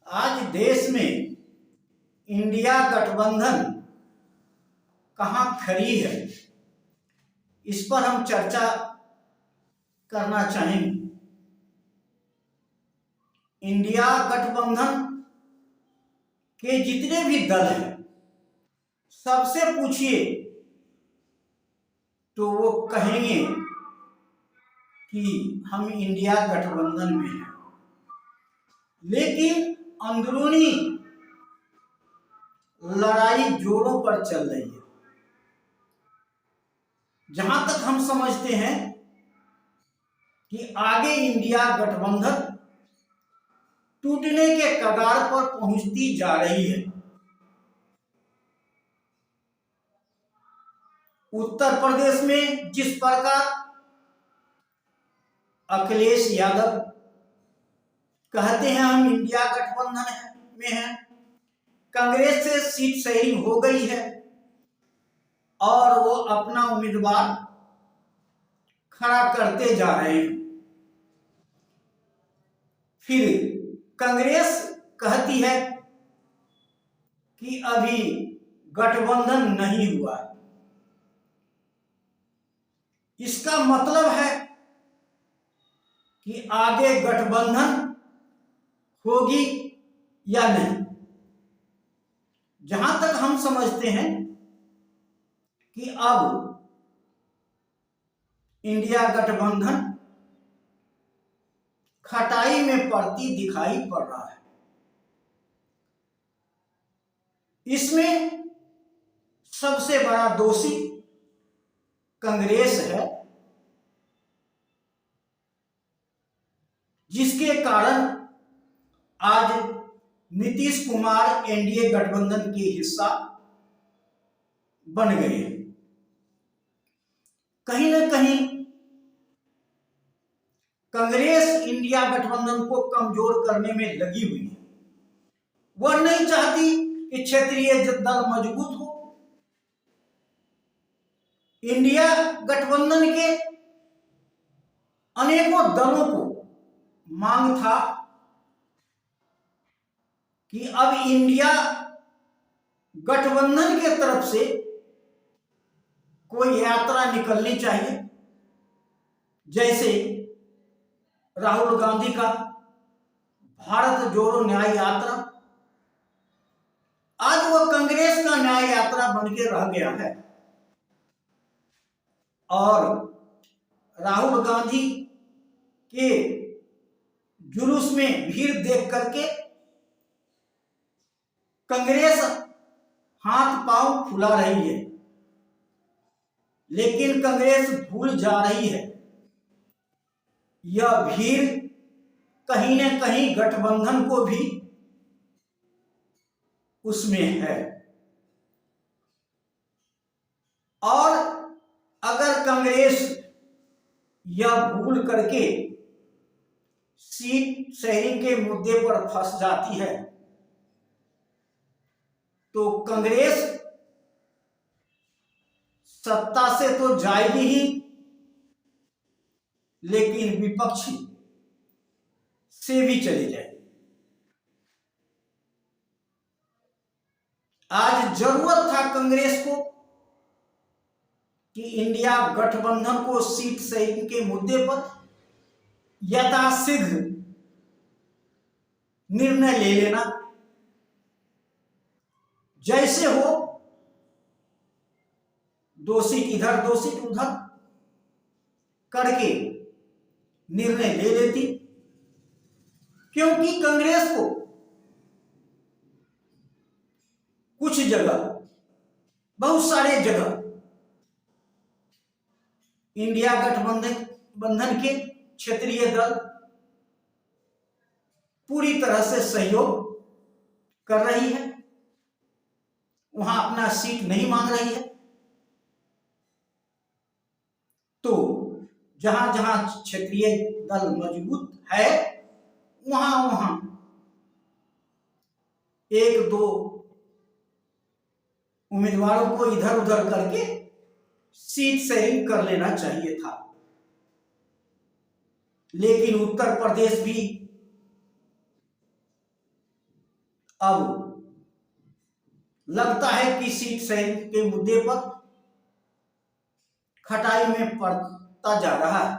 आज देश में इंडिया गठबंधन कहाँ खड़ी है, इस पर हम चर्चा करना चाहेंगे। इंडिया गठबंधन के जितने भी दल हैं, सबसे पूछिए तो वो कहेंगे कि हम इंडिया गठबंधन में हैं, लेकिन अंदरूनी लड़ाई जोरों पर चल रही है। जहां तक हम समझते हैं कि आगे इंडिया गठबंधन टूटने के कगार पर पहुंचती जा रही है। उत्तर प्रदेश में जिस प्रकार अखिलेश यादव कहते हैं हम इंडिया गठबंधन में हैं, कांग्रेस से सीट शेयरिंग हो गई है और वो अपना उम्मीदवार खड़ा करते जा रहे हैं। फिर कांग्रेस कहती है कि अभी गठबंधन नहीं हुआ। इसका मतलब है कि आगे गठबंधन होगी या नहीं। जहां तक हम समझते हैं कि अब इंडिया गठबंधन खटाई में पड़ती दिखाई पड़ रहा है। इसमें सबसे बड़ा दोषी कांग्रेस है, जिसके कारण आज नीतीश कुमार एनडीए गठबंधन के हिस्सा बन गए। कहीं ना कहीं कांग्रेस इंडिया गठबंधन को कमजोर करने में लगी हुई है। वह नहीं चाहती कि क्षेत्रीय दल मजबूत हो। इंडिया गठबंधन के अनेकों दलों को मांग था कि अब इंडिया गठबंधन के तरफ से कोई यात्रा निकलनी चाहिए, जैसे राहुल गांधी का भारत जोड़ो न्याय यात्रा। आज वो कांग्रेस का न्याय यात्रा बन के रह गया है और राहुल गांधी के जुलूस में भीड़ देख करके कांग्रेस हाथ पांव फुला रही है, लेकिन कांग्रेस भूल जा रही है यह भीड़ कहीं न कहीं गठबंधन को भी उसमें है। और अगर कांग्रेस यह भूल करके सीट शेयरिंग के मुद्दे पर फंस जाती है तो कांग्रेस सत्ता से तो जाएगी ही, लेकिन विपक्षी से भी चली जाएगी। आज जरूरत था कांग्रेस को कि इंडिया गठबंधन को सीट शेयरिंग के मुद्दे पर यथाशीघ्र निर्णय ले लेना, जैसे हो दो सीट इधर दो सीट उधर करके निर्णय ले लेती। क्योंकि कांग्रेस को कुछ जगह, बहुत सारे जगह इंडिया गठबंधन के क्षेत्रीय दल पूरी तरह से सहयोग कर रही है, वहां अपना सीट नहीं मांग रही है। तो जहां जहां क्षेत्रीय दल मजबूत है वहां वहां एक दो उम्मीदवारों को इधर उधर करके सीट शेयरिंग कर लेना चाहिए था। लेकिन उत्तर प्रदेश भी अब लगता है कि सीट शेयरिंग के मुद्दे पर खटाई में पड़ता जा रहा है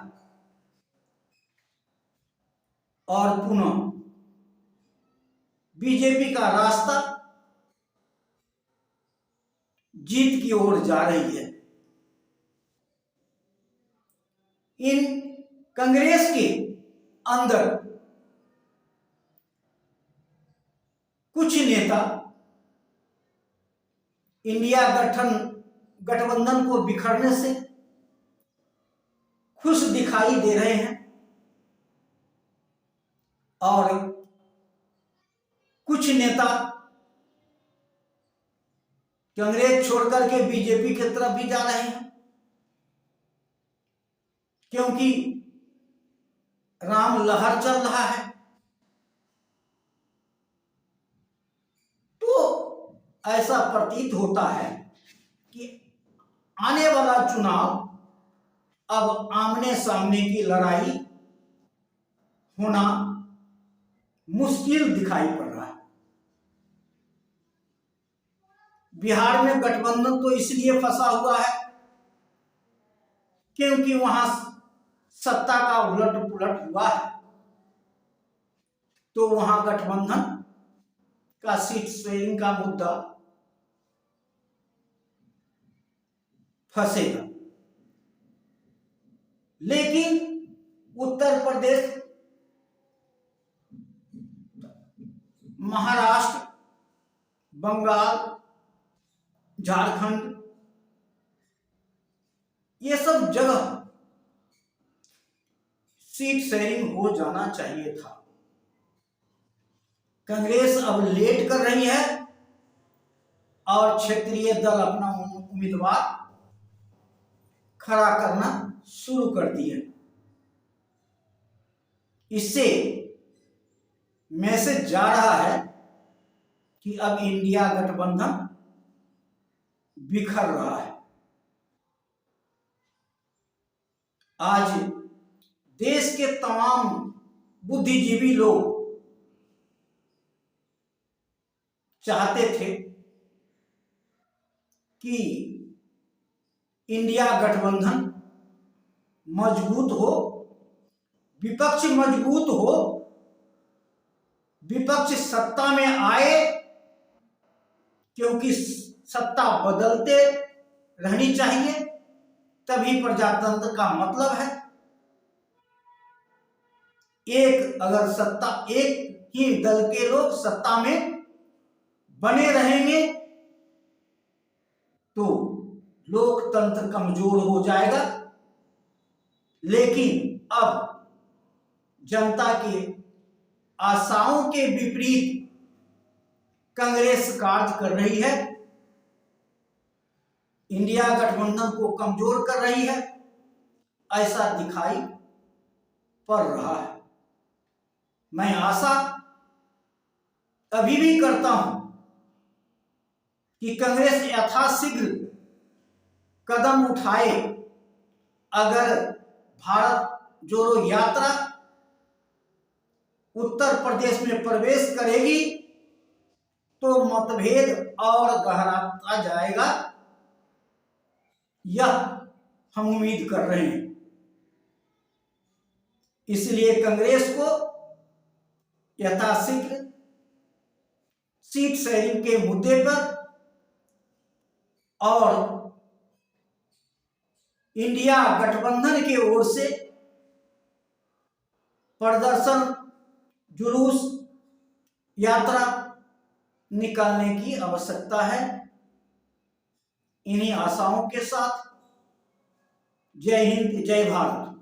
और पुनः बीजेपी का रास्ता जीत की ओर जा रही है। इन कांग्रेस के अंदर कुछ नेता इंडिया गठबंधन को बिखरने से खुश दिखाई दे रहे हैं और कुछ नेता कांग्रेस छोड़कर के बीजेपी की तरफ भी जा रहे हैं, क्योंकि राम लहर चल रहा है। तो ऐसा प्रतीत होता है कि आने वाला चुनाव अब आमने सामने की लड़ाई होना मुश्किल दिखाई पड़ रहा है। बिहार में गठबंधन तो इसलिए फंसा हुआ है क्योंकि वहां सत्ता का उलट पुलट हुआ है, तो वहां गठबंधन का सीट शेयरिंग का मुद्दा फंसेगा। लेकिन उत्तर प्रदेश, महाराष्ट्र, बंगाल, झारखंड, ये सब जगह सीट शेयरिंग हो जाना चाहिए था। कांग्रेस अब लेट कर रही है और क्षेत्रीय दल अपना उम्मीदवार खड़ा करना शुरू कर दिए। इससे मैसेज जा रहा है कि अब इंडिया गठबंधन बिखर रहा है। आज देश के तमाम बुद्धिजीवी लोग चाहते थे कि इंडिया गठबंधन मजबूत हो, विपक्ष मजबूत हो, विपक्ष सत्ता में आए, क्योंकि सत्ता बदलते रहनी चाहिए, तभी प्रजातंत्र का मतलब है। एक ही दल के लोग सत्ता में बने रहेंगे तो लोकतंत्र कमजोर हो जाएगा। लेकिन अब जनता के आशाओं के विपरीत कांग्रेस कार्य कर रही है, इंडिया गठबंधन को कमजोर कर रही है, ऐसा दिखाई पड़ रहा है। मैं आशा अभी भी करता हूं कि कांग्रेस यथाशीघ्र कदम उठाए। अगर भारत जोड़ो यात्रा उत्तर प्रदेश में प्रवेश करेगी तो मतभेद और गहराता जाएगा, यह हम उम्मीद कर रहे हैं। इसलिए कांग्रेस को यथाशीघ्र सीट शेयरिंग के मुद्दे पर और इंडिया गठबंधन की ओर से प्रदर्शन, जुलूस, यात्रा निकालने की आवश्यकता है। इन्हीं आशाओं के साथ जय हिंद, जय भारत।